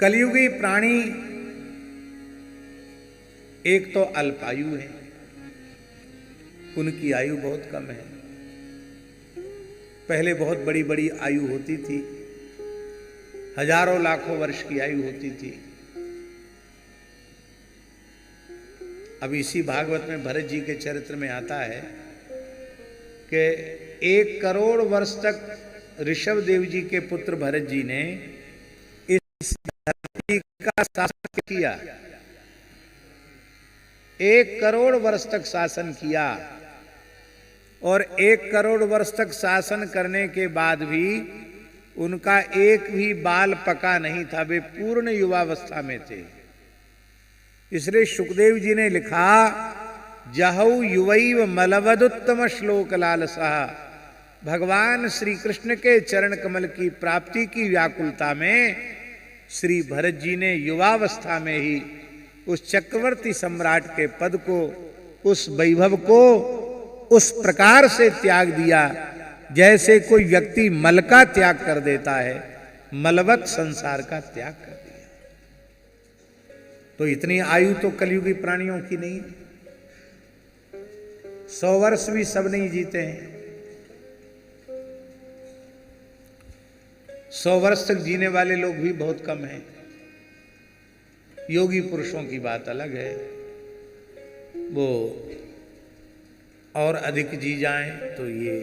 कलयुगी प्राणी एक तो अल्पायु है, उनकी आयु बहुत कम है। पहले बहुत बड़ी बड़ी आयु होती थी, हजारों लाखों वर्ष की आयु होती थी। अब इसी भागवत में भरत जी के चरित्र में आता है कि 1 करोड़ वर्ष तक ऋषभ देव जी के पुत्र भरत जी ने इस धरती का शासन किया। 1 करोड़ वर्ष तक शासन किया और 1 करोड़ वर्ष तक शासन करने के बाद भी उनका एक भी बाल पका नहीं था, वे पूर्ण युवावस्था में थे। इसलिए सुखदेव जी ने लिखा, जहौ युवैव मलवदुत्तम श्लोक लालसा। भगवान श्री कृष्ण के चरण कमल की प्राप्ति की व्याकुलता में श्री भरत जी ने युवावस्था में ही उस चक्रवर्ती सम्राट के पद को, उस वैभव को उस प्रकार से त्याग दिया जैसे कोई व्यक्ति मल का त्याग कर देता है, मलवत संसार का त्याग कर दिया। तो इतनी आयु तो कलयुगी प्राणियों की नहीं। 100 वर्ष भी सब नहीं जीते हैं। 100 वर्ष तक जीने वाले लोग भी बहुत कम हैं। योगी पुरुषों की बात अलग है, वो और अधिक जी जाएं तो ये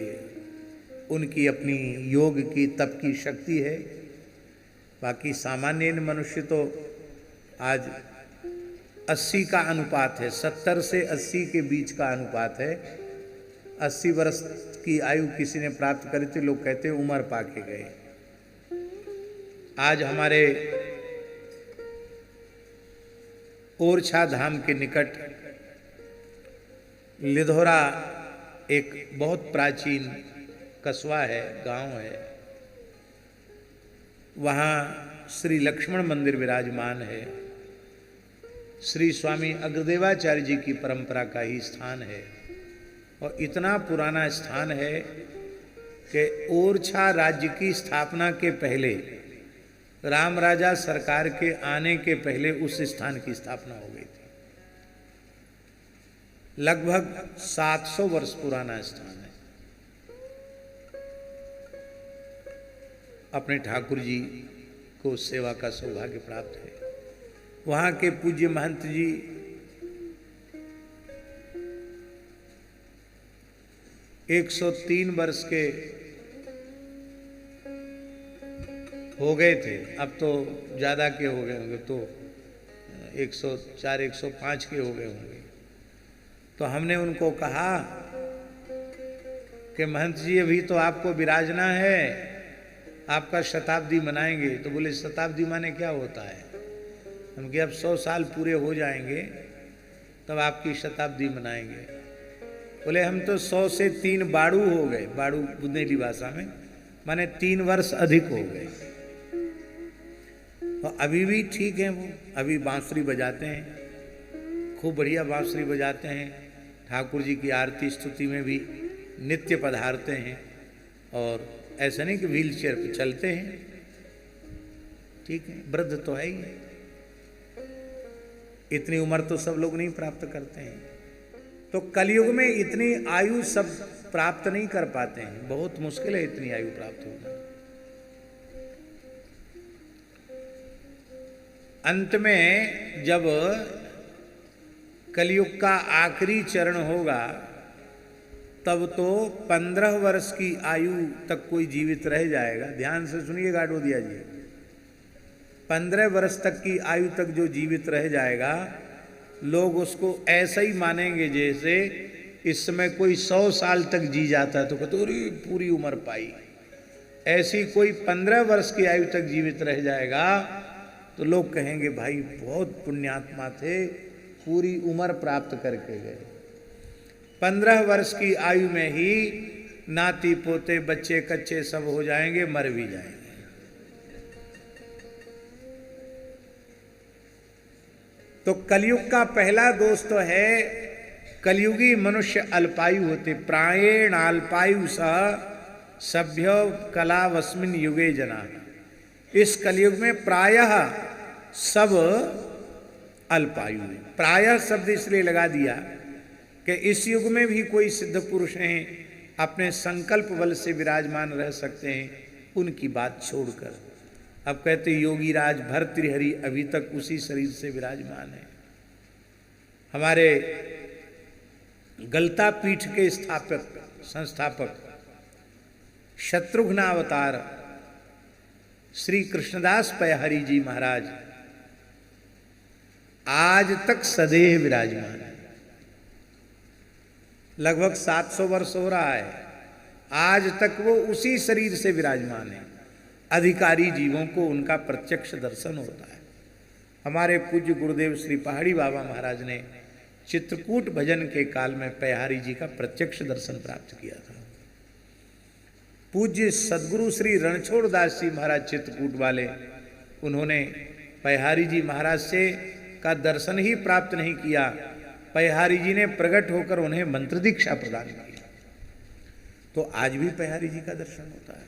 उनकी अपनी योग की तप की शक्ति है। बाकी सामान्य मनुष्य तो आज 80 का अनुपात है, 70 से 80 के बीच का अनुपात है। 80 वर्ष की आयु किसी ने प्राप्त करी थी, लोग कहते उम्र पाके गए। आज हमारे ओरछा धाम के निकट लिधोरा एक बहुत प्राचीन कस्बा है, गांव है। वहाँ श्री लक्ष्मण मंदिर विराजमान है। श्री स्वामी अग्रदेवाचार्य जी की परंपरा का ही स्थान है और इतना पुराना स्थान है कि ओरछा राज्य की स्थापना के पहले, राम राजा सरकार के आने के पहले उस स्थान की स्थापना हो गई थी। लगभग 700 वर्ष पुराना स्थान है। अपने ठाकुर जी को सेवा का सौभाग्य प्राप्त है। वहाँ के पूज्य महंत जी एक 103 वर्ष के हो गए थे। अब तो ज़्यादा के हो गए होंगे, तो 104 105 के हो गए होंगे। तो हमने उनको कहा कि महंत जी अभी तो आपको विराजना है, आपका शताब्दी मनाएंगे। तो बोले शताब्दी माने क्या होता है? हम कि अब 100 साल पूरे हो जाएंगे तब आपकी शताब्दी मनाएंगे। बोले हम तो 100 से 3 बाड़ू हो गए। बाड़ू बुंदेली भाषा में माने 3 वर्ष अधिक हो गए। तो अभी भी ठीक है, वो अभी बांसुरी बजाते हैं, खूब बढ़िया बांसुरी बजाते हैं। ठाकुर जी की आरती स्तुति में भी नित्य पधारते हैं और ऐसा नहीं कि व्हील चेयर पर चलते हैं। ठीक है, वृद्ध तो है ही। इतनी उम्र तो सब लोग नहीं प्राप्त करते हैं। तो कलयुग में इतनी आयु सब प्राप्त नहीं कर पाते हैं, बहुत मुश्किल है इतनी आयु प्राप्त होना। अंत में जब कलयुग का आखिरी चरण होगा तब तो 15 वर्ष की आयु तक कोई जीवित रह जाएगा। ध्यान से सुनिएगा डोदिया जी, 15 वर्ष तक की आयु तक जो जीवित रह जाएगा, लोग उसको ऐसा ही मानेंगे जैसे इस समय कोई 100 साल तक जी जाता तो कहते अरे पूरी उम्र पाई। ऐसी कोई 15 वर्ष की आयु तक जीवित रह जाएगा तो लोग कहेंगे भाई बहुत पुण्यात्मा थे, पूरी उम्र प्राप्त करके गए। 15 वर्ष की आयु में ही नाती पोते बच्चे कच्चे सब हो जाएंगे, मर भी जाएंगे। तो कलयुग का पहला दोष तो है कलयुगी मनुष्य अल्पायु होते। प्रायेण अल्पायु सह सभ्य कलावस्मिन युगे जना। इस कलयुग में प्रायः सब अल्पायु हैं। प्रायः शब्द इसलिए लगा दिया कि इस युग में भी कोई सिद्ध पुरुष हैं अपने संकल्प बल से विराजमान रह सकते हैं, उनकी बात छोड़कर। अब कहते योगी राज भर्तृहरि अभी तक उसी शरीर से विराजमान है। हमारे गलता पीठ के संस्थापक शत्रुघ्नावतार श्री कृष्णदास पयहरि जी महाराज आज तक सदैव विराजमान है। लगभग 700 वर्ष हो रहा है, आज तक वो उसी शरीर से विराजमान है। अधिकारी जीवों को उनका प्रत्यक्ष दर्शन होता है। हमारे पूज्य गुरुदेव श्री पहाड़ी बाबा महाराज ने चित्रकूट भजन के काल में पयहारी जी का प्रत्यक्ष दर्शन प्राप्त किया था। पूज्य सदगुरु श्री रणछोड़ दास जी महाराज चित्रकूट वाले, उन्होंने पयहारी जी महाराज से का दर्शन ही प्राप्त नहीं किया, पयहारी जी ने प्रकट होकर उन्हें मंत्र दीक्षा प्रदान की। तो आज भी पयहारी जी का दर्शन होता है।